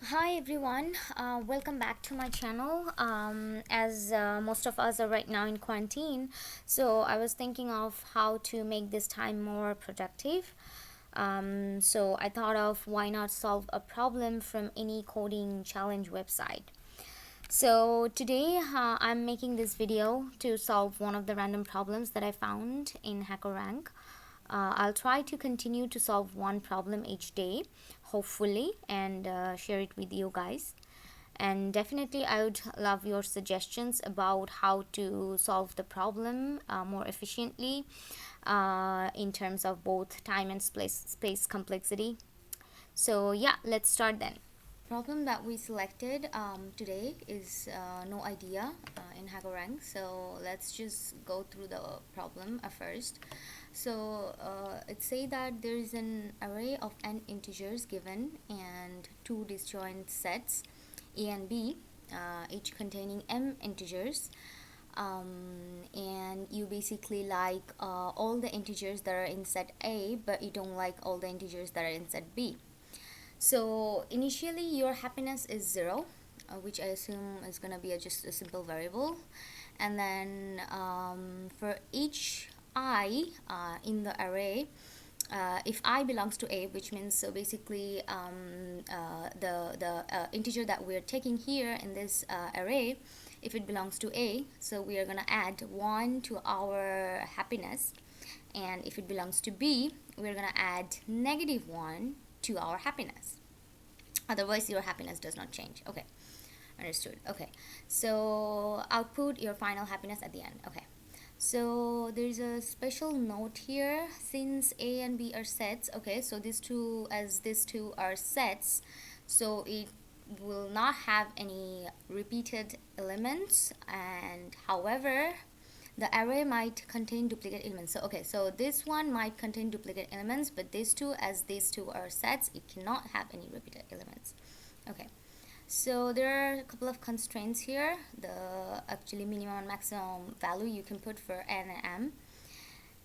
Hi everyone, welcome back to my channel. As most of us are right now in quarantine, so I was thinking of how to make this time more productive. So I thought of why not solve a problem from any coding challenge website. So today I'm making this video to solve one of the random problems that I found in HackerRank. I'll try to continue to solve one problem each day, hopefully, and share it with you guys. And definitely, I would love your suggestions about how to solve the problem more efficiently in terms of both time and space complexity. So yeah, let's start then. Problem that we selected today is no idea in HackerRank. So let's just go through the problem first. So it say that there is an array of n integers given and two disjoint sets a and b, each containing m integers. And you basically like all the integers that are in set A, but you don't like all the integers that are in set B. So initially your happiness is 0, which I assume is gonna be just a simple variable, and then for each I in the array, if I belongs to A, which means so basically the integer that we're taking here in this array, if it belongs to A, so we are gonna add 1 to our happiness, and if it belongs to B, we're gonna add -1 to our happiness. Otherwise your happiness does not change. Okay, understood. Okay, so output your final happiness at the end. Okay, so there's a special note here. Since A and B are sets, okay, so these two are sets, so it will not have any repeated elements, and however the array might contain duplicate elements. So okay, so this one might contain duplicate elements, but these two, as these two are sets, it cannot have any repeated elements. Okay, so there are a couple of constraints here. The actually minimum and maximum value you can put for n and m,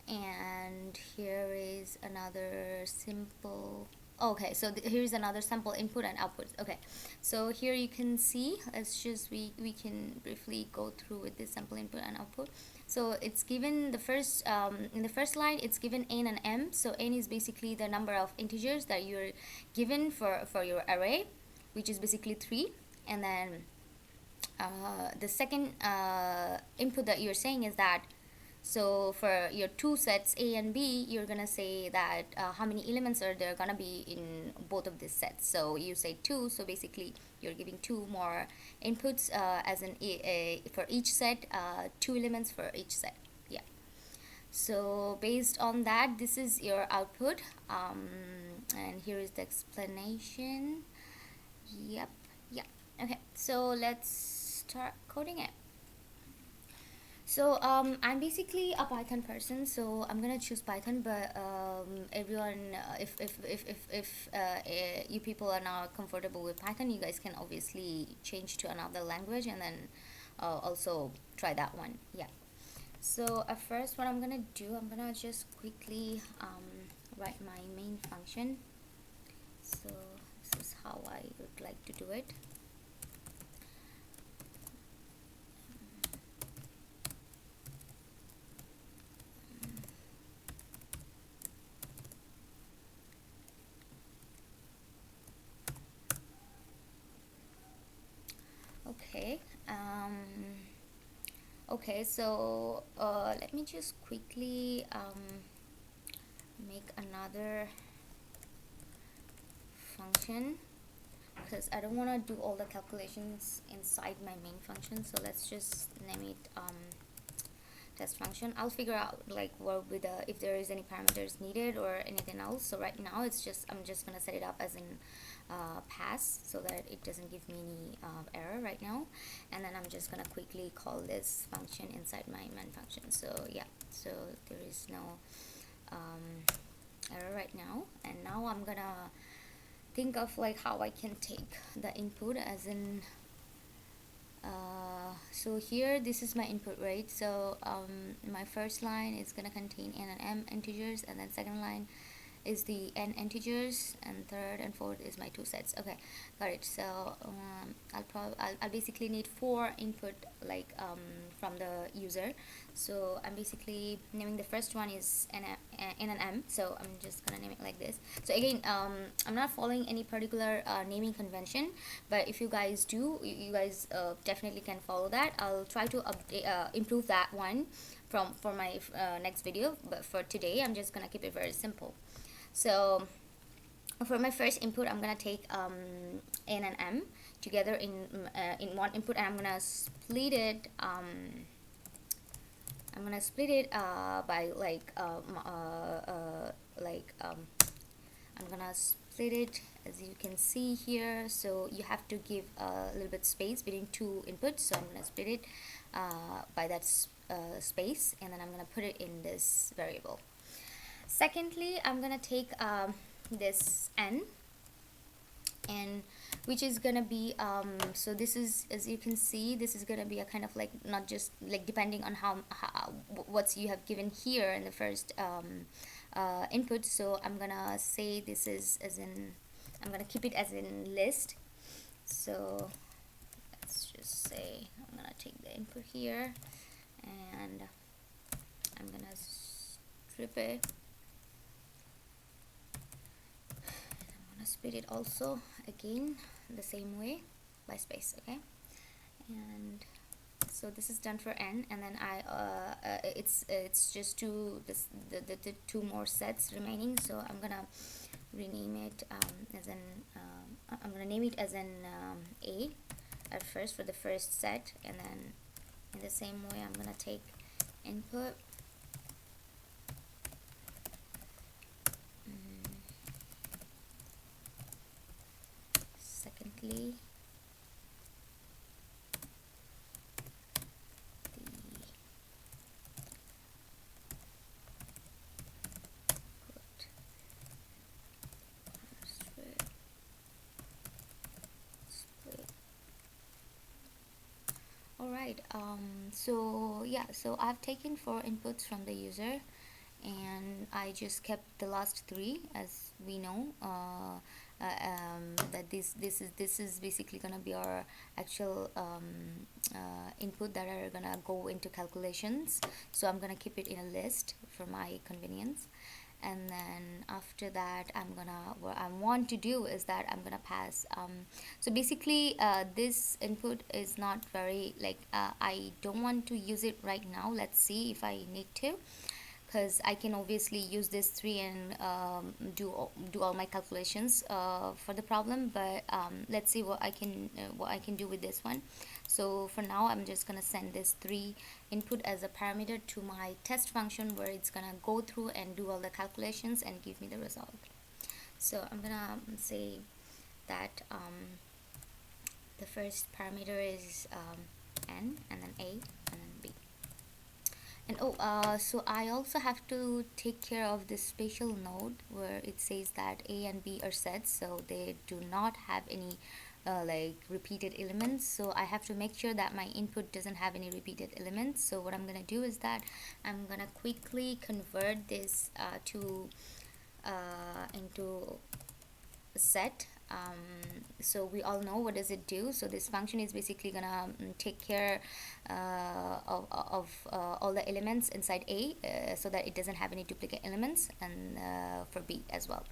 and here is another simple. Okay, so here's another sample input and output. Okay, so here you can see, let's just we can briefly go through with this sample input and output. So it's given the first in the first line, it's given n and m. So n is basically the number of integers that you're given for your array, which is basically 3. And then the second input that you're saying is that, so for your two sets A and B, you're gonna say that how many elements are there gonna be in both of these sets. So you say 2, so basically you're giving 2 more inputs as an for each set, 2 elements for each set. Yeah, so based on that, this is your output, and here is the explanation. Yep. Yeah. Okay, so let's start coding it. So I'm basically a Python person, so I'm gonna choose Python. But everyone, if you people are not comfortable with Python, you guys can obviously change to another language and then also try that one. Yeah. So at first, what I'm gonna do, I'm gonna just quickly write my main function. So this is how I would like to do it. Okay. Okay, so let me just quickly make another function, because I don't want to do all the calculations inside my main function. So let's just name it test function. I'll figure out like what with the, if there is any parameters needed or anything else. So right now it's just, I'm just gonna set it up as in pass, so that it doesn't give me any error right now. And then I'm just gonna quickly call this function inside my main function. So yeah, so there is no error right now. And now I'm gonna think of like how I can take the input as in so here this is my input, right? So my first line is gonna contain n and m integers, and then second line is the n integers, and third and fourth is my two sets. Okay, got it. So I'll basically need 4 input, like from the user. So I'm basically naming the first one is n and m, so I'm just gonna name it like this. So again, I'm not following any particular naming convention, but if you guys do, you guys definitely can follow that. I'll try to update improve that one for my next video, but for today I'm just gonna keep it very simple. So for my first input, I'm gonna take n and m together in one input, and I'm gonna split it by I'm gonna split it as you can see here. So you have to give a little bit space between two inputs, so I'm gonna split it by that space, and then I'm gonna put it in this variable. Secondly, I'm gonna take this n, and which is gonna be so this is, as you can see, this is gonna be a kind of like, not just like depending on how what you have given here in the first input. So I'm gonna say this is as in, I'm gonna keep it as in list. So let's just say I'm gonna take the input here, and I'm gonna strip it. Split it also again the same way by space. Okay, and so this is done for n, and then it's just the two more sets remaining. So I'm gonna rename it as an I'm gonna name it as an a at first for the first set, and then in the same way I'm gonna take input. Secondly, alright, so yeah, so I've taken 4 inputs from the user, and I just kept the last 3, as we know that this is basically gonna be our actual input that are gonna go into calculations. So I'm gonna keep it in a list for my convenience, and then after that what I want to do is that I'm gonna pass so basically this input is not very like I don't want to use it right now. Let's see if I need to, because I can obviously use this 3 and do all my calculations for the problem, but let's see what I can do with this one. So for now, I'm just gonna send this 3 input as a parameter to my test function, where it's gonna go through and do all the calculations and give me the result. So I'm gonna say that the first parameter is n, and then a, and then b. And so I also have to take care of this spatial node where it says that a and b are sets, so they do not have any like repeated elements. So I have to make sure that my input doesn't have any repeated elements. So what I'm gonna do is that I'm gonna quickly convert this into a set. So we all know what does it do. So this function is basically gonna take care of all the elements inside A, so that it doesn't have any duplicate elements, and for B as well.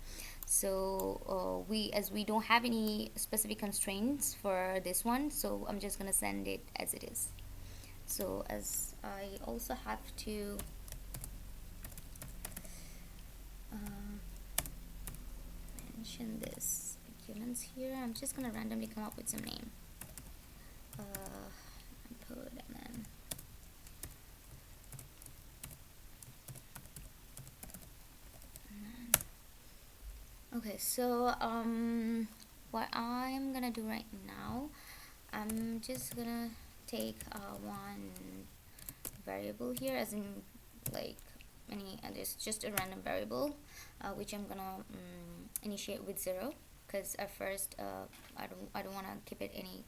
So as we don't have any specific constraints for this one, so I'm just gonna send it as it is. So as I also have to mention this arguments here, I'm just gonna randomly come up with some name, input, and then okay. So what I'm gonna do right now, I'm just gonna take one variable here, as in like any, and it's just a random variable which I'm gonna initiate with 0, because at first I don't want to keep it any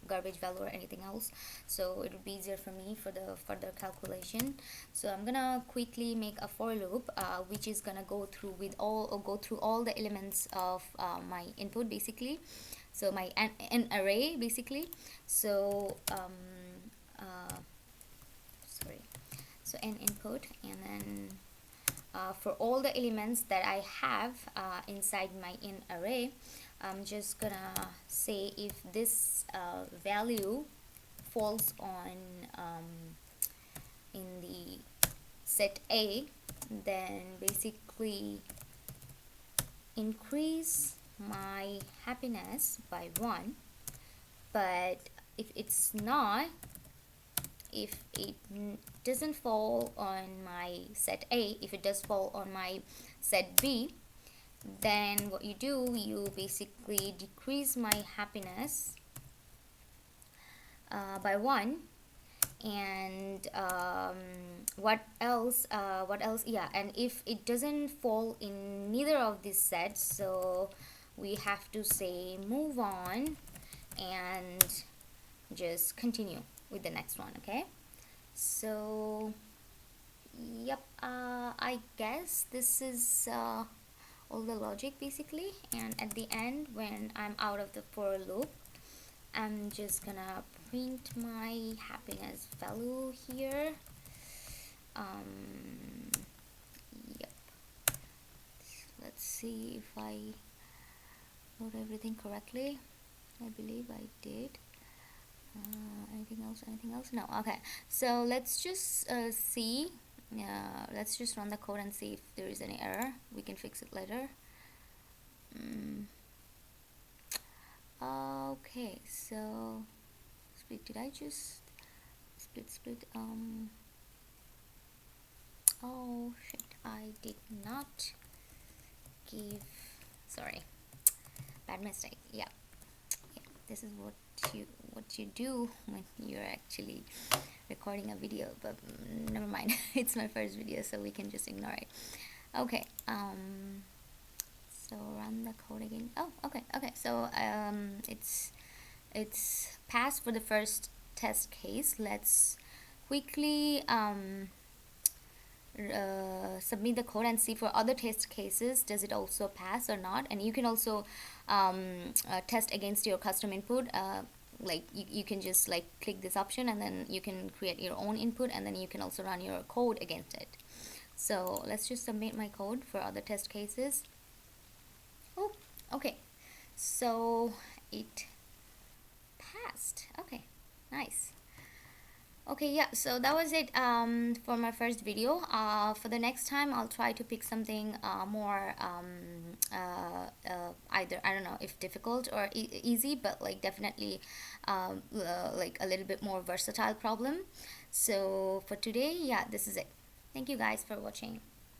garbage value or anything else, so it would be easier for me for the further calculation. So I'm gonna quickly make a for loop which is gonna go through all the elements of my input basically, so my an array basically. So sorry, so an input, and then for all the elements that I have inside my in array, I'm just gonna say if this value falls on in the set A, then basically increase my happiness by 1. But if it's not, if it doesn't fall on my set A, if it does fall on my set B, then what you do, you basically decrease my happiness by 1. And what else, yeah, and if it doesn't fall in neither of these sets, so we have to say move on and just continue with the next one. Okay, so yep, I guess this is all the logic basically. And at the end, when I'm out of the for loop, I'm just gonna print my happiness value here. Yep, let's see if I wrote everything correctly. I believe I did. Anything else? No. Okay, so let's just see, let's just run the code and see if there is any error. We can fix it later. Okay, so split, did I just split? Oh shit, I did not give, sorry, bad mistake. Yeah, this is what you do when you're actually recording a video, but never mind. It's my first video, so we can just ignore it. Okay, so run the code again. Oh, okay, so it's passed for the first test case. Let's quickly submit the code and see for other test cases, does it also pass or not. And you can also test against your custom input. Like you can just like click this option, and then you can create your own input, and then you can also run your code against it. So let's just submit my code for other test cases. Oh, okay, so it passed. Okay, nice. Okay, yeah, so that was it for my first video. For the next time, I'll try to pick something more either, I don't know if difficult or easy, but like definitely like a little bit more versatile problem. So for today, yeah, this is it. Thank you guys for watching.